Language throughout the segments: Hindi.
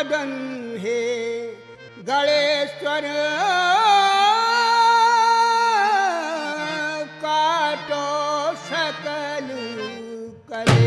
बदन है गणेश्वर काटो सकल कले।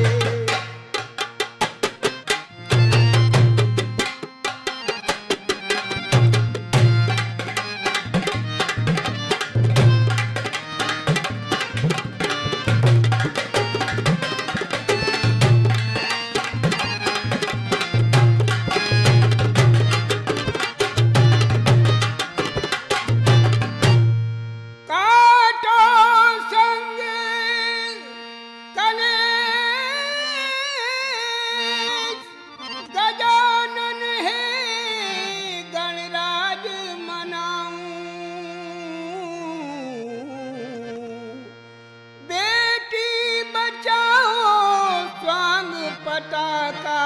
पताका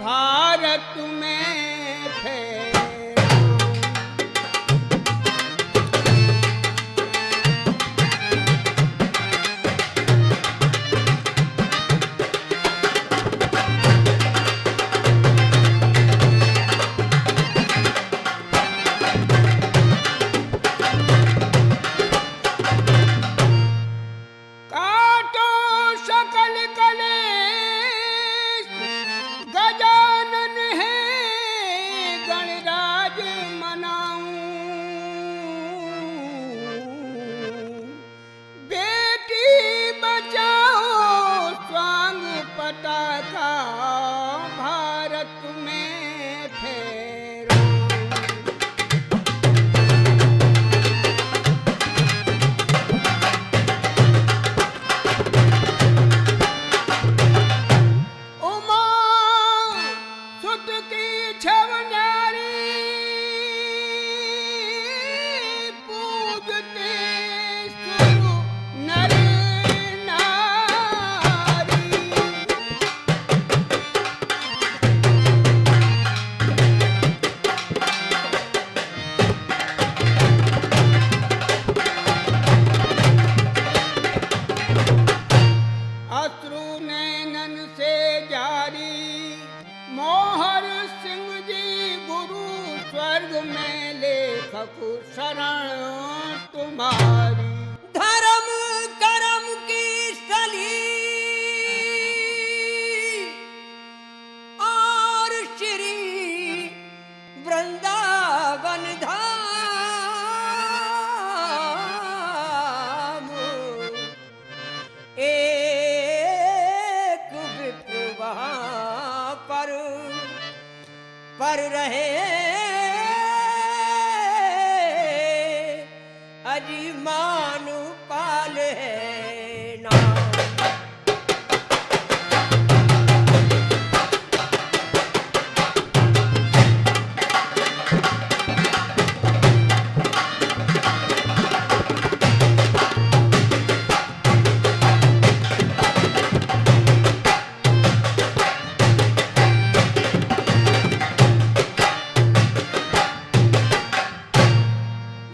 भारत में फहराऊं। काटो सकल कलेश गजानन है गणराज मनाऊं। बेटी बचाओ स्वांग पताका भारत में फहराऊं। उमा सुत की छव नारी पूजते सुरु नर नारी। अश्रु नैनन से जारी मोहर सिंह जी गुरु स्वर्ग में लेखक शरण तुम्हारी। धर्म कर्म की स्थली और श्री वृंदावन धाम एक विप्र वहाँ पर रहे अजी मानु पाल है नाम।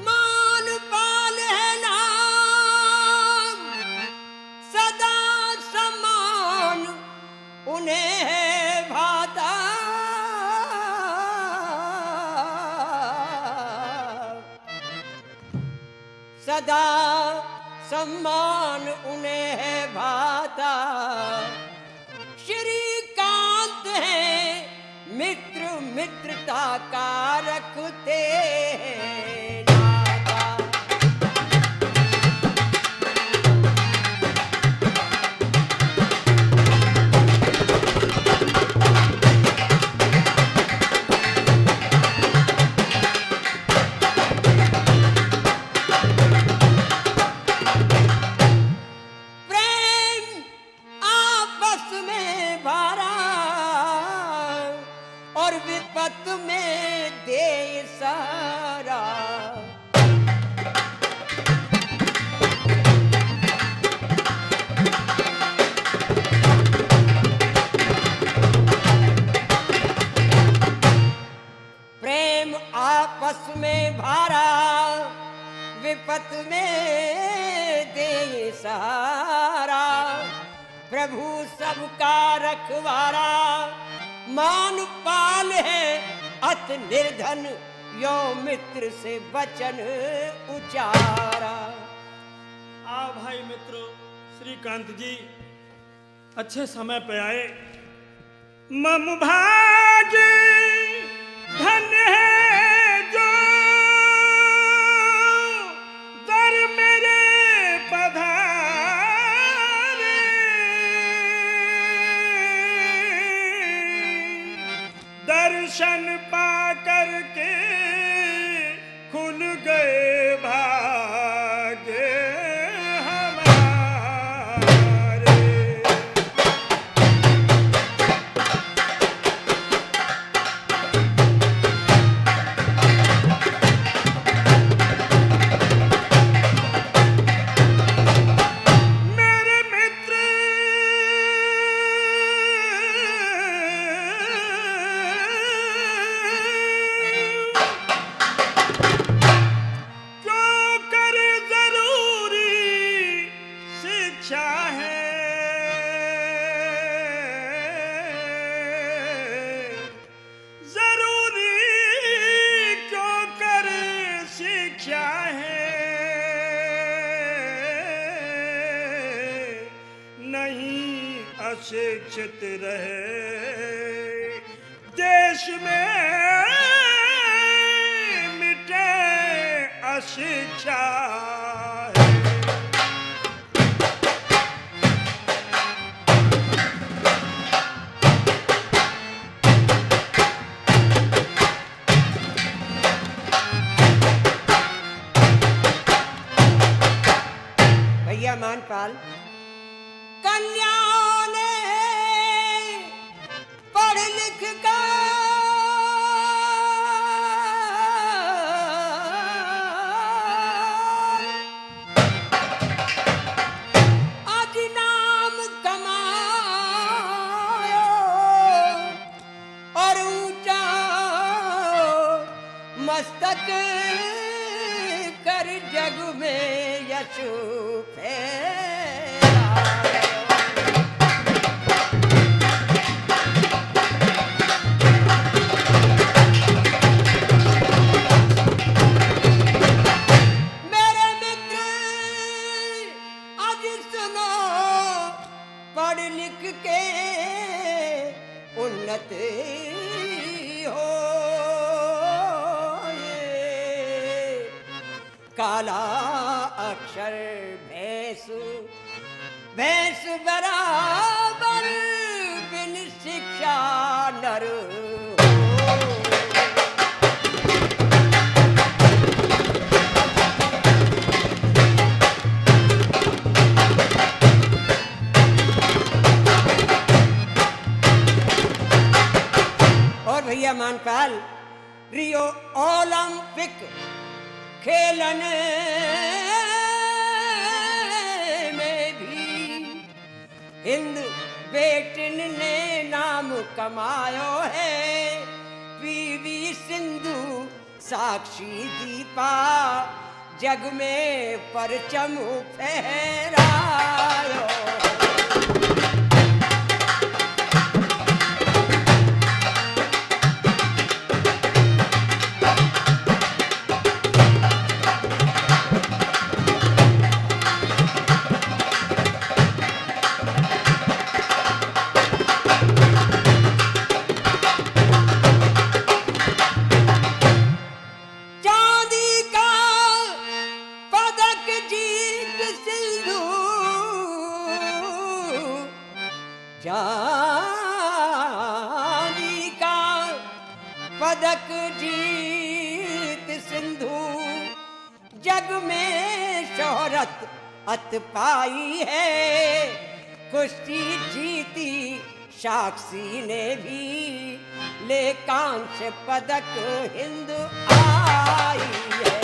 मान पाल है नाम सदा समान उन्हें है भाता। सदा सम्मान उन्हें है भाता। श्रीकांत है मित्र मित्रता का रखते हैं नाता। प्रेम आपस में भरा और विपत में दे सारा। प्रेम आपस में भरा विपत में दे सहारा। प्रभु सबका रखवारा मान पाल है अत निर्धन, यो मित्र से वचन उचारा। आ भाई मित्र श्रीकांत जी अच्छे समय पे आए। मम भाग्य धन्य है जो दर मेरे पधारे, दर्शन पा करके खुल गए भाग्य हमारे। मेरे मित्र क्यों करे जरूरी शिक्षा है, जरूरी क्यों करे शिक्षा है, नहीं अशिक्षित रहे देश में मिटे अशिक्षा है। भैया मानपाल, कल्याण पढ़ लिख कर आज नाम कमायो और ऊंचा मस्तक कर जग में यश फैलायो। मेरे मित्र आज सुनो, पढ़ लिख के उन्नत हो, काला अक्षर भैंस बराबर, बिन शिक्षा नर हो। और भैया मानपाल, रियो ओलंपिक खेलन में भी हिंद बेटिन ने नाम कमायो है। पीवी सिंधु साक्षी दीपा जग में परचम फहरायो। चांदी का पदक जीत सिंधु, चांदी का पदक जीत सिंधु, जग में शोहरत अत पाई है। कुश्ती जीती साक्षी ने भी, ले कांस्य पदक हिंद आई है।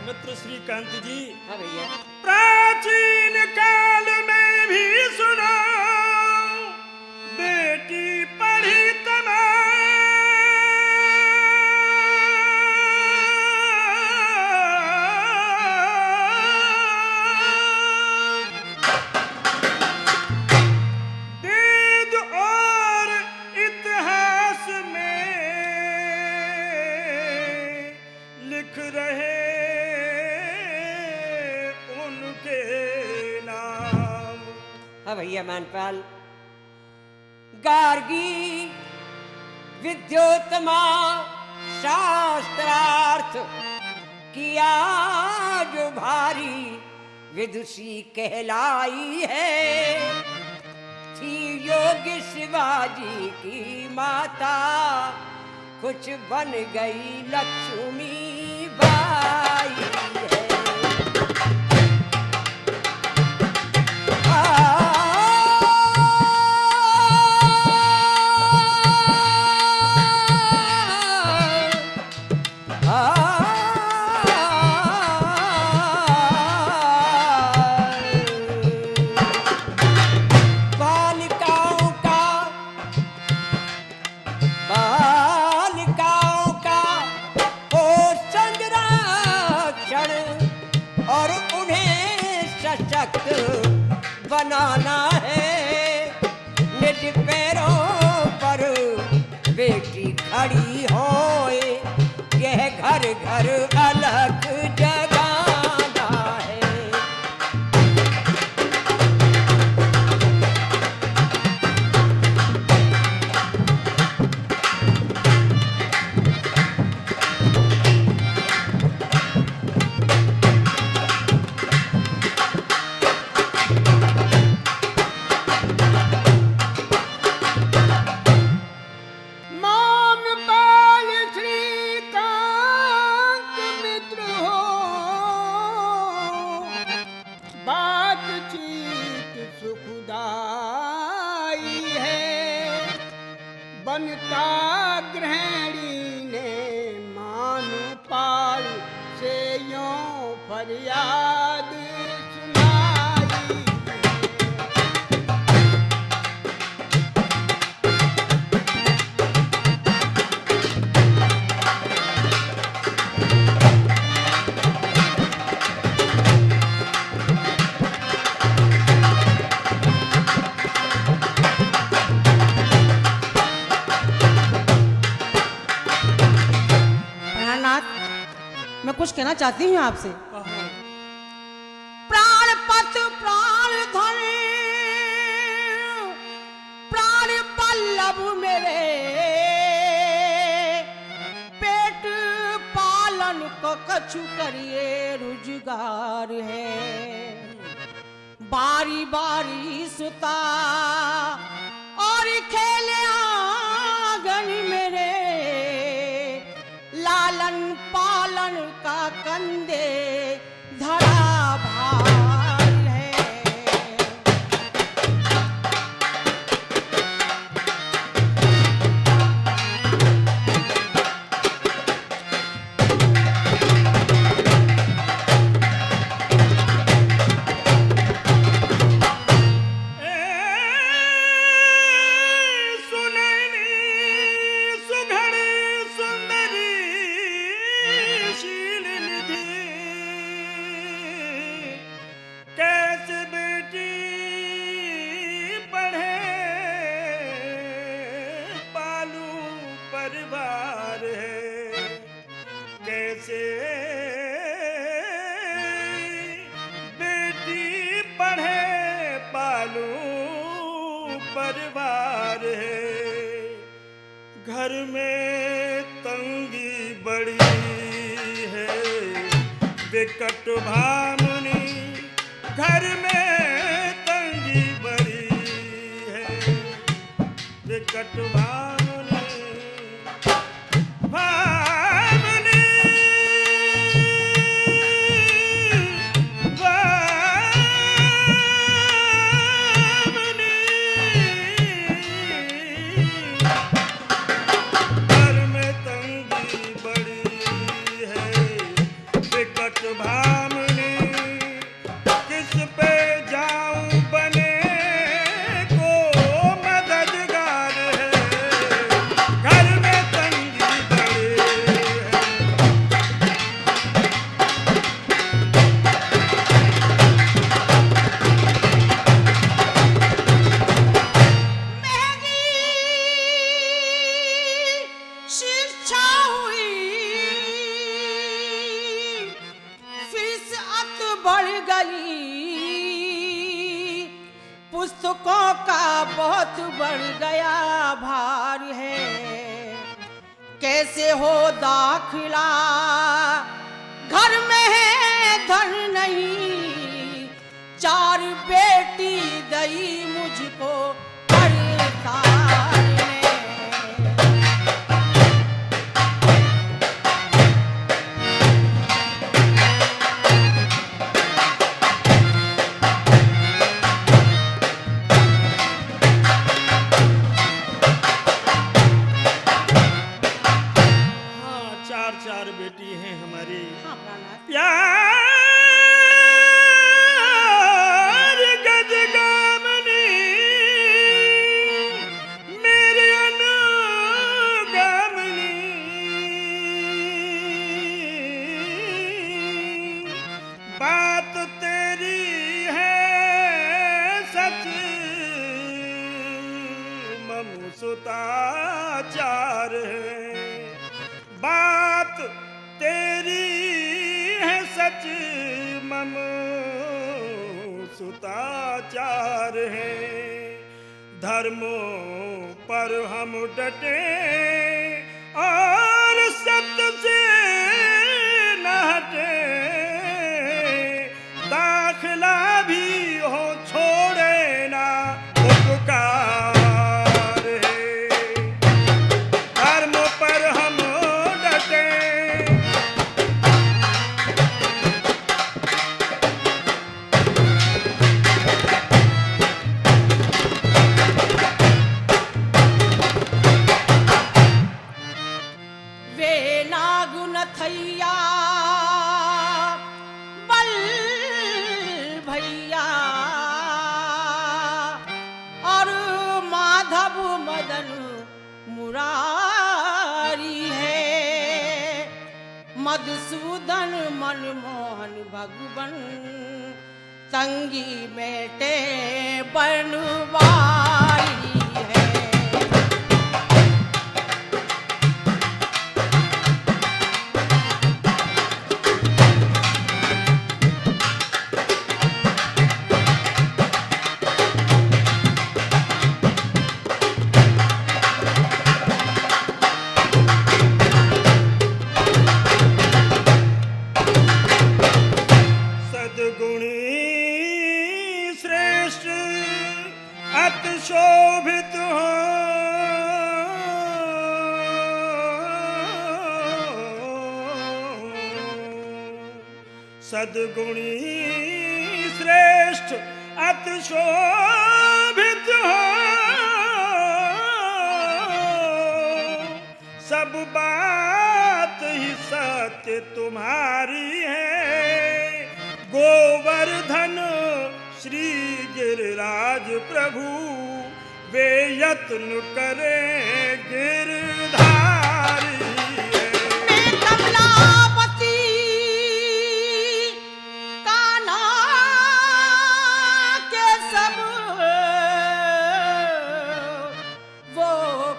मित्र श्रीकांत जी हाँ भैया, प्राचीन है मैनपाल। गार्गी विद्योत्तमा शास्त्रार्थ किया जो भारी विदुषी कहलाई है। थी योगी शिवाजी की माता कुछ बन गई लक्ष्मी बाई है। बनाना है निज पैरों पर बेटी खड़ी होए, यह घर घर अलग जगाना है। बनता गृहिणी ने मानुपाल से यों फरियाद सुनाई है। मैं कुछ कहना चाहती हूँ आपसे। प्राण पत प्राण धन प्राण पल्लव मेरे पेट पालन को कछु करिए रुजगार है। बारी बारी सुता और खेले आंगन मेरे लालन पालन का कंधे धरा भार है। परिवार है। घर में तंगी बड़ी है, विकट भामनी घर में तंगी बड़ी है, विकट भामनी भामनी भामनी किस पे जाऊं बने को मददगार है। घर में तंगी बड़ी पुस्तकों का बहुत बढ़ गया भार है। कैसे हो दाखिला, घर में है धन नहीं, चार बेटी दई मुझको परेशान ने। हाँ, चार बेटी हैं हमारी। हाँ प्राणनाथ। प्यार गजगामनी मेरे अनुगामनी, बात तेरी है सच, ममु सुताचार है। बात तेरी है सच, मम सुताचार है। धर्मों पर हम डटे और सत्य से न हटे, दाखिला भी हो छोड़े ना उपकार है। धर्म पर हम डटे, वे नागुन थैया बल भैया और माधव मदन मुरारी है। मधुसूदन मनमोहन भगवन संगी बेटे बनवारी है। सद्गुणी श्रेष्ठ अति शोभित हो, सद्गुणी श्रेष्ठ अति शोभित हो। सब बात ही सत्य तुम्हारी है। गोवर्धन श्री गिरिराज प्रभु वे यत्न करे गिरधारी है। मैं कमलापति कान्हा के सब, वो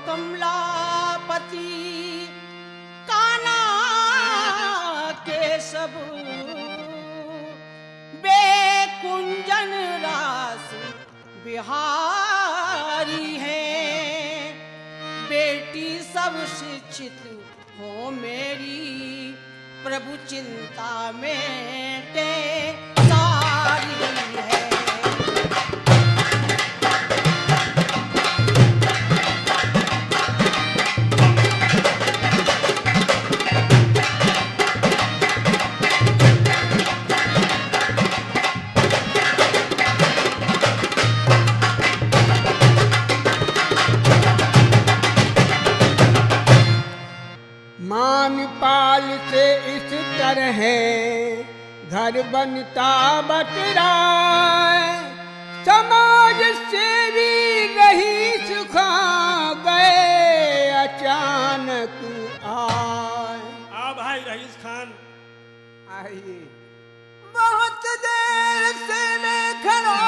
कमलापति कान्हा के सब, बेकुंजन रास बिहारी है। बेटी सब शिक्षित हो मेरी, प्रभु चिंता में ते सारी है। मान पाल से इस तरह घर बनता बटराए, समाज सेवी रही सुखा गए अचानक आए। आ भाई रईस खान, आइए। बहुत देर से मैं खड़ा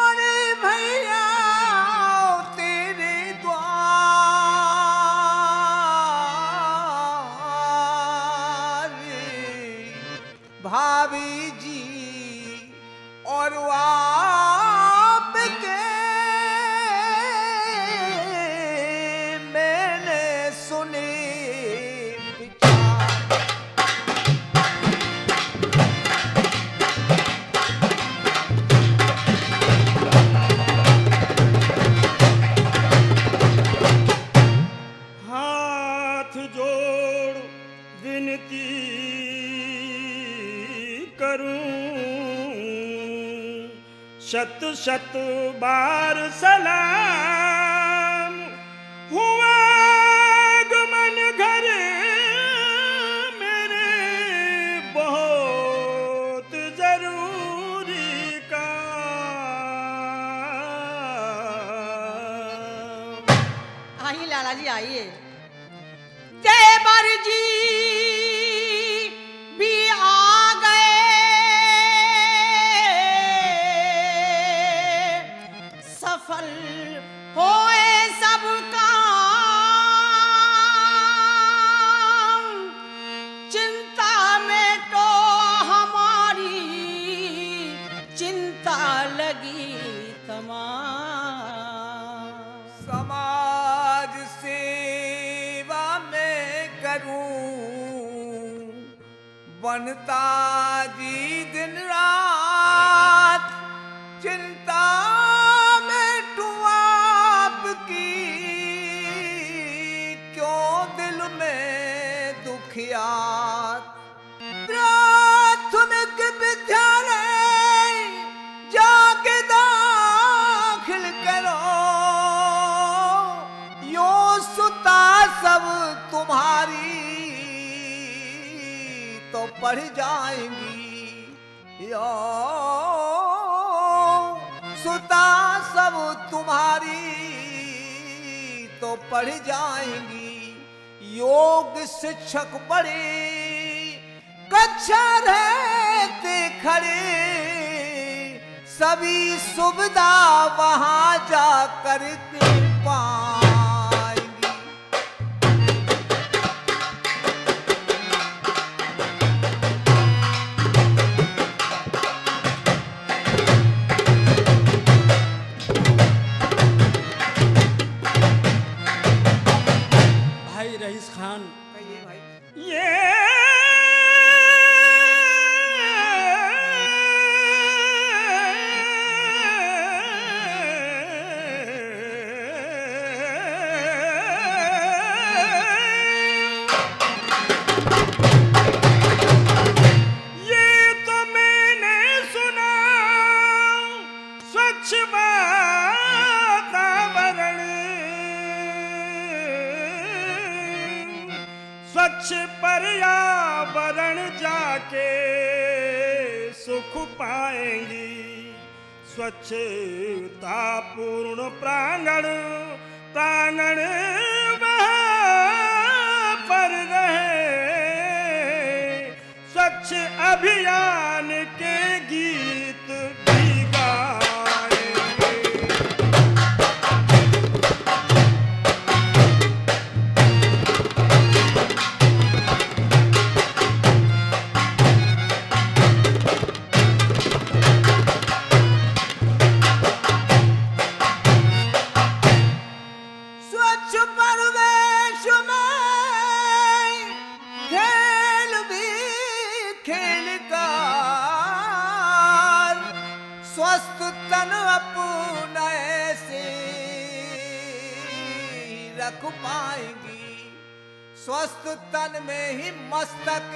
अरे भैया तेरे द्वार, भाभी जी और शत बार सलाम। हुआ आगमन घर मेरे बहुत जरूरी का। आइए लाला जी आइए। देवर जी भी आ गए, सफल होए सब काम, चिंता में तो हमारी चिंता लगी तमाम। समाज सेवा में करूं बनता जी दिन रात, चिंता में तू आपकी क्यों दिल में दुखियात। प्राथमिक विद्यालय जाके दाखिल करो, यो सुता सब तुम्हारी तो पढ़ जाएंगी। यो सुता सब तुम्हारी तो पढ़ जाएंगी। योग शिक्षक बड़े कक्षा रहते खड़े, सभी सुविधा वहां जाकर के पाएंगी। भाई रईस खान, कहिए भाई। ये तो मैंने सुना स्वच्छ वातावरण, स्वच्छ पर्यावरण जाके सुख पाएंगी। स्वच्छता पूर्ण प्रांगण, प्रांगण वहाँ पर रहे। स्वच्छ अभियान के गीत भी गाएंगे। स्वच्छ परिवेश में खेल भी खेल का, स्वस्थ तन अपना से रख पाएंगी। स्वस्थ तन में ही मस्तक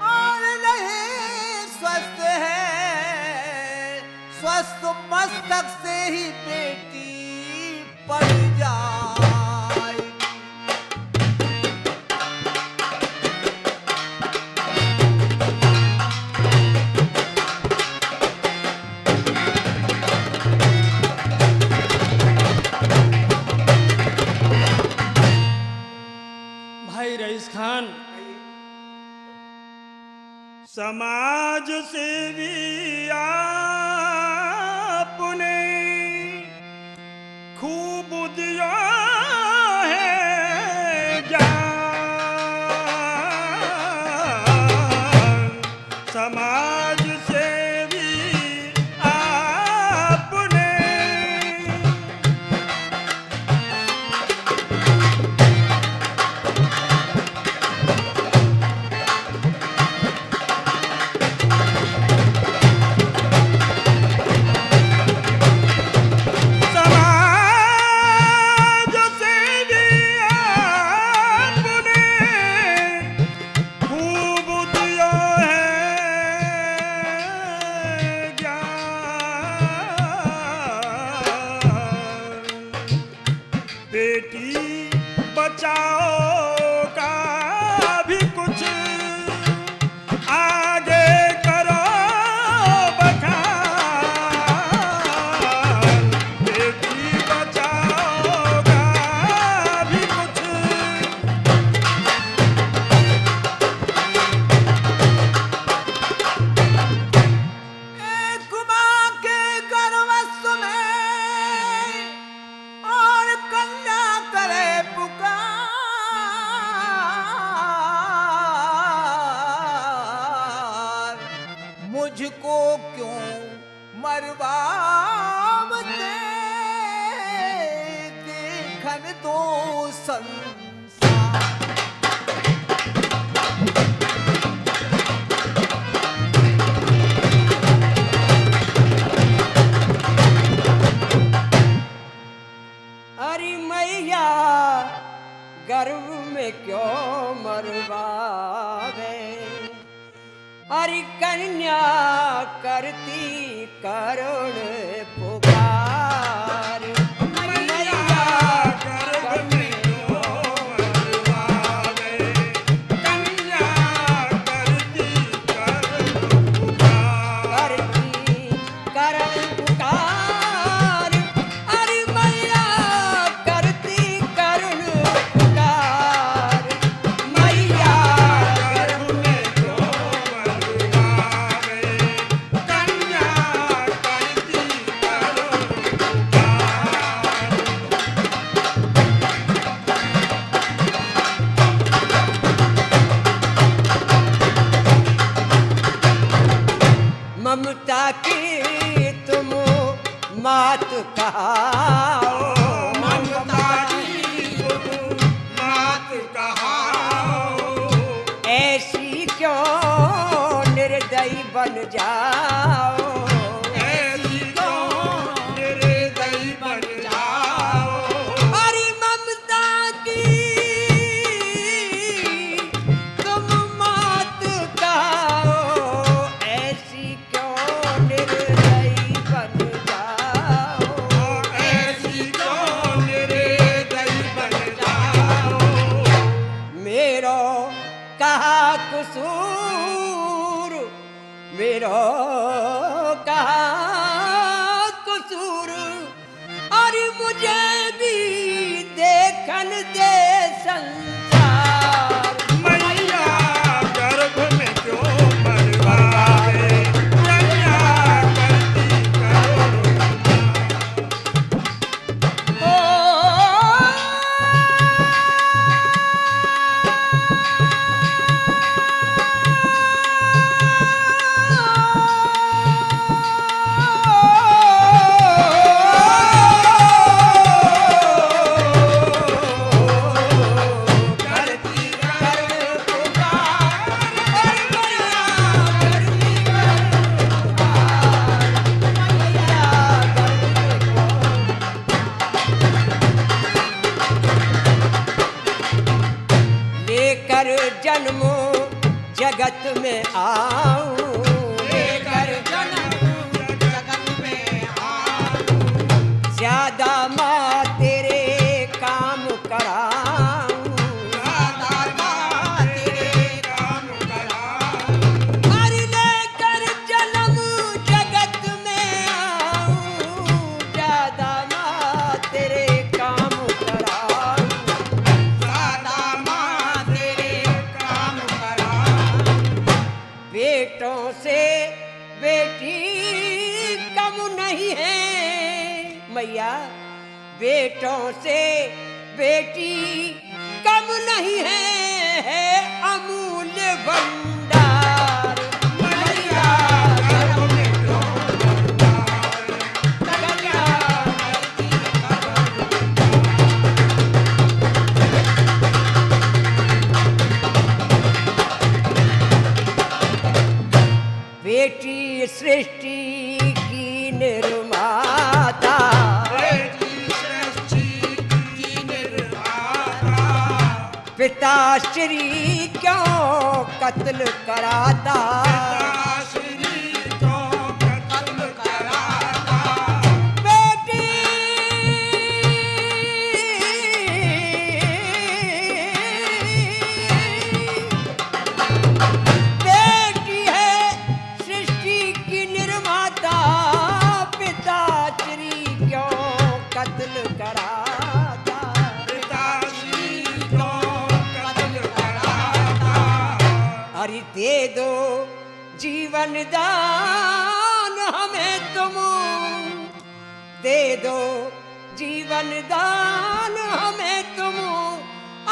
और नहीं स्वस्थ है, स्वस्थ मस्तक से ही बेटी पड़ जाएगी। भाई रईस खान, समाज सेवी आपने खूब दिया है ज्ञान। समाज सेवी आपने बेटी बचाओ का भी कुछ आगे करो बखान, बेटी बचाओ का भी कुछ। एक माँ के गर्भस्थ में और कन्या करे पुकार, मुझको क्यों मरवावते, देखन दो संसार। अरे मैया गर्भ में क्यों मरवावे, अरे कन्या करती करुण पुकार। मैया गर्भ में क्यों मरवावे, कन्या करती करुण पुकार। करती करुण पुकार, अरे मैया करती करुण पुकार। मैया गर्भ में क्यों मरवावे, कन्या करती करुण ममता की तुम मात कहाओ, ममता की तुम मात कहाओ, ऐसी क्यों निर्दयी बन जाओ। ऐसी क्यों निर्दयी बन जाओ। अरे ममता की तुम मात कहाओ, ऐसी क्यों निर्दयी बन जाओ। ऐसी क्यों निर्दयी बन जाओ। मेरो कहा कसूर, मेरो कहा कसूर, अरे मुझे भी देखन दे संसार। मैया गर्भ में क्यों मरवावे, कन्या करती करुण करती करुण पुकार। लेकर जन्म जगत में आऊं, लेकर जन्म जगत में ज्यादा माँ तेरे काम कराऊं। तेरे काम कराऊं। अरे लेकर जन्म जगत में आऊं, ज्यादा माँ तेरे काम कराऊं। दादा माँ तेरे काम कराऊं। बेटों से बेटी कम नहीं है मैया, बेटों से बेटी कम नहीं है अमूल्य भंडार। मैया गर्भ में क्यों मरवावे, कन्या बेटी सृष्टि की निर्माता, बेटी सृष्टि की निर्माता। पिता श्री क्यों कत्ल कराता। श्री को कत्ल कराता। बेटी जीवन दान हमें तुम दे दो, जीवन दान हमें तुम,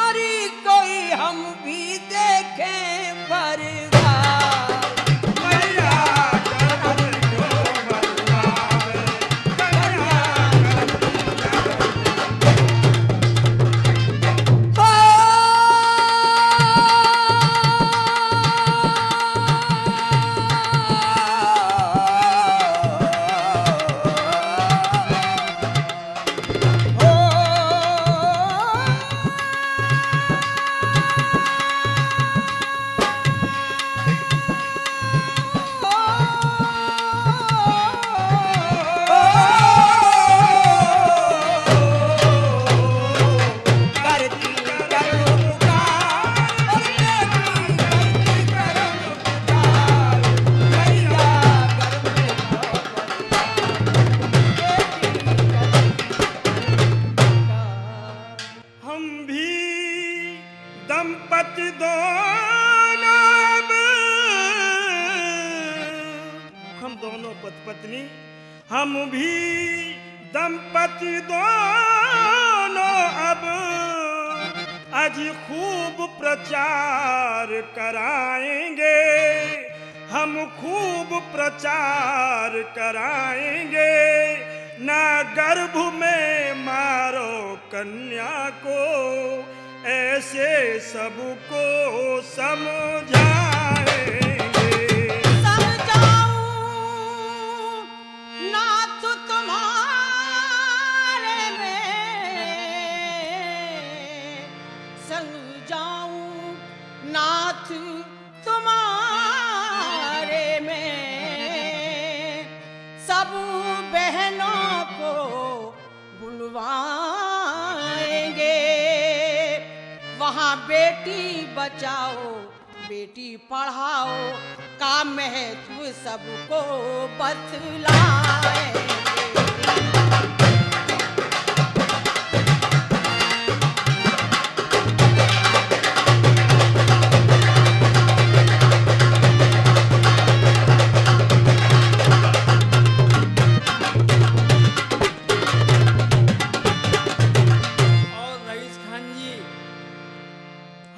अरे कोई हम भी देखें परिवार। मैया गर्भ जो बरसावे, कन्या दंपति दोनों, हम दोनों पति पत्नी, हम भी दंपति दोनों अब आज खूब प्रचार कराएंगे, हम खूब प्रचार कराएंगे, ना गर्भ में मारो कन्या को, ऐसे सबको समझाएंगे। समझाऊं नाथ तुम्हारे में, समझाऊं नाथ तुम्हारे में, सब बहनों को बुलवाएंगे, वहाँ बेटी बचाओ बेटी पढ़ाओ का महत्व सबको बतलाएंगे।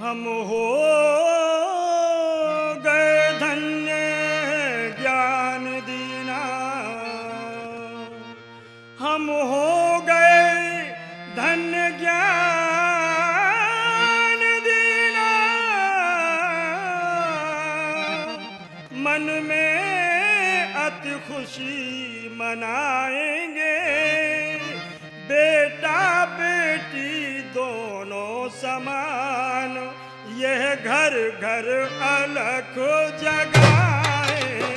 हम हो गए धन्य ज्ञान दीना, हम हो गए धन्य ज्ञान दीना, मन में अति खुशी मनाएंगे, बेटा बेटी दोनों समान, यह घर घर अलख जगाएंगे।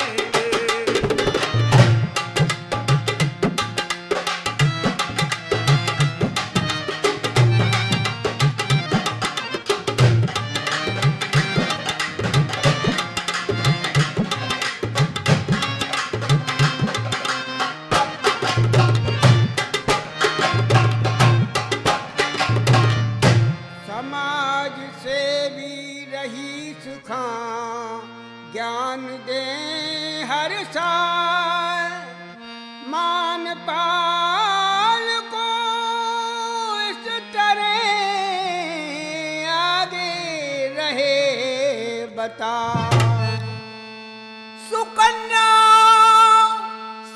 समाज से भी रही सुखा, ज्ञान दे हर साल, मान पाल को इस तरह आगे रहे बता। सुकन्या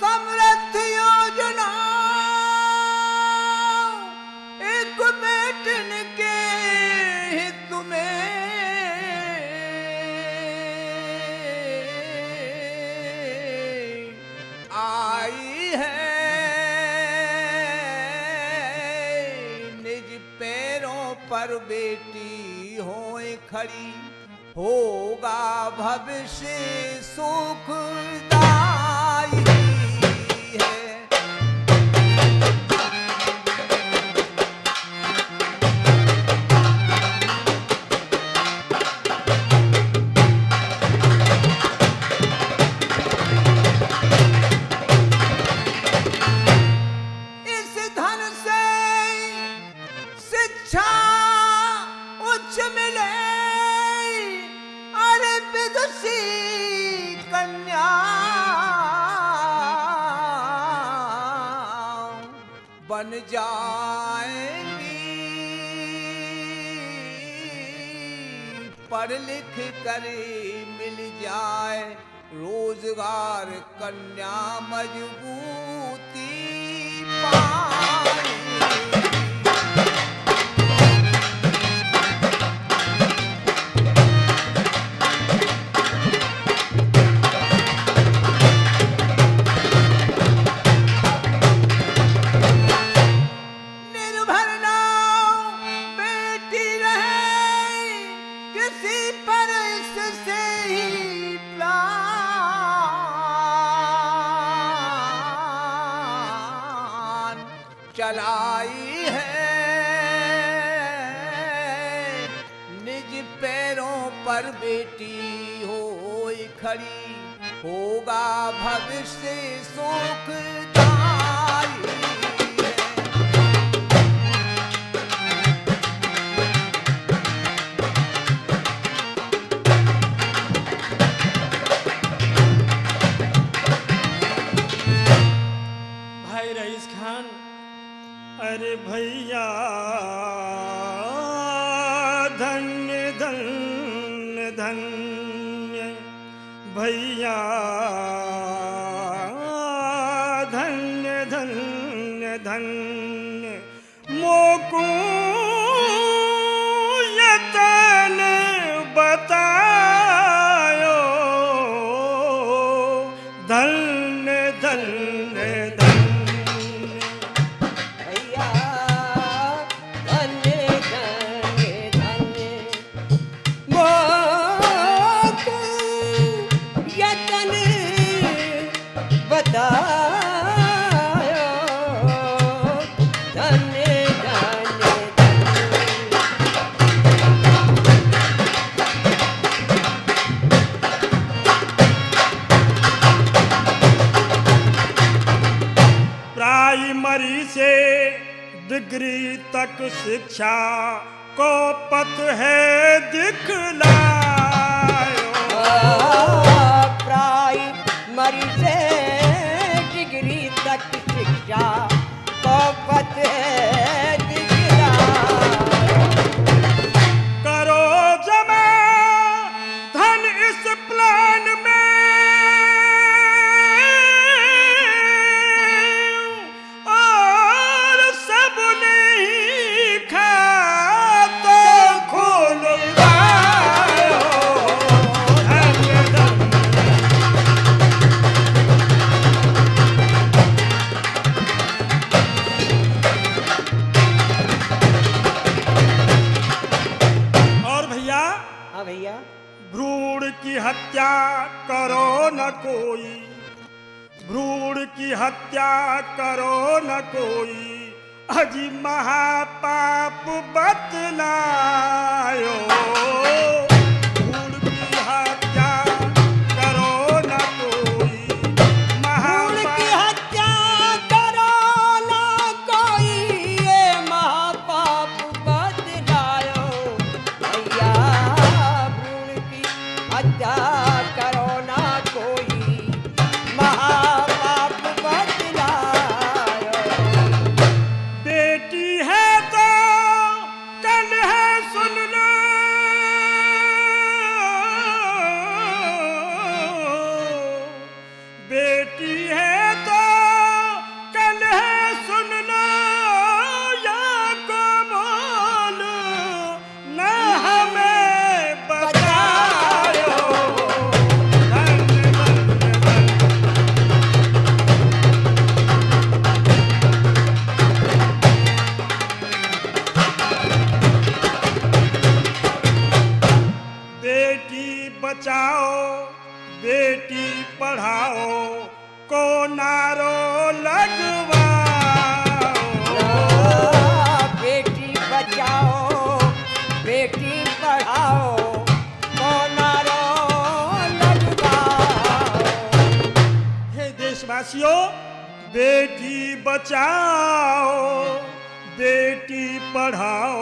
समृद्धि योजना एक बेटन के हित में आई है, निज पैरों पर बेटी होए खड़ी, होगा भविष्य सुखदाई है। इस धन से शिक्षा उच्च मिले, अरे विदुषी कन्या जाएंगी, पढ़ लिख कर मिल जाए रोजगार, कन्या मजबूती पाएंगी। निर्भर नाव बेटी रहे, किसी पर इससे ही प्राण चलाई है, निज पैरों पर बेटी हो खड़ी, होगा भविष्य सुखदाई है। भाई रईस खान, अरे भैया धन्य धन्य धन्य भैया, धन्य धन्य धन्य मोको यतन बतायो, धन्य धन्य धन्य भैया धन्य धन्य धन्य मोको यतन बतायो, धन्य धन्य प्राइमरी से डिग्री तक शिक्षा को पथ है दिखलायो, प्राइमरी से डिग्री तक शिक्षा को पथ दिखला, करो जमा धन इस प्लान में, और सब नहीं खाता खुलवायो, धन्य धन्य और भैया हाँ भैया भ्रूण की हत्या करो न कोई, भ्रूण की हत्या करो न कोई, अजी महापाप बतलायो, भ्रूण की हत्या करो न कोई, भ्रूण की हत्या करो ना कोई, ये महापाप बतलायो, भैया भ्रूण की हत्या करो ना कोई, महापाप बतलायो, बेटी है तो कल है सुन लो, बेटी है तो कल है सुन लो, या कमाल न हमें बतायो, धन्य धन्य धन्य बेटी बचाओ बेटी पढ़ाओ को नारो लगवाओ, बेटी बचाओ बेटी पढ़ाओ, नारो लगवाओ, हे देशवासियों, बेटी बचाओ बेटी पढ़ाओ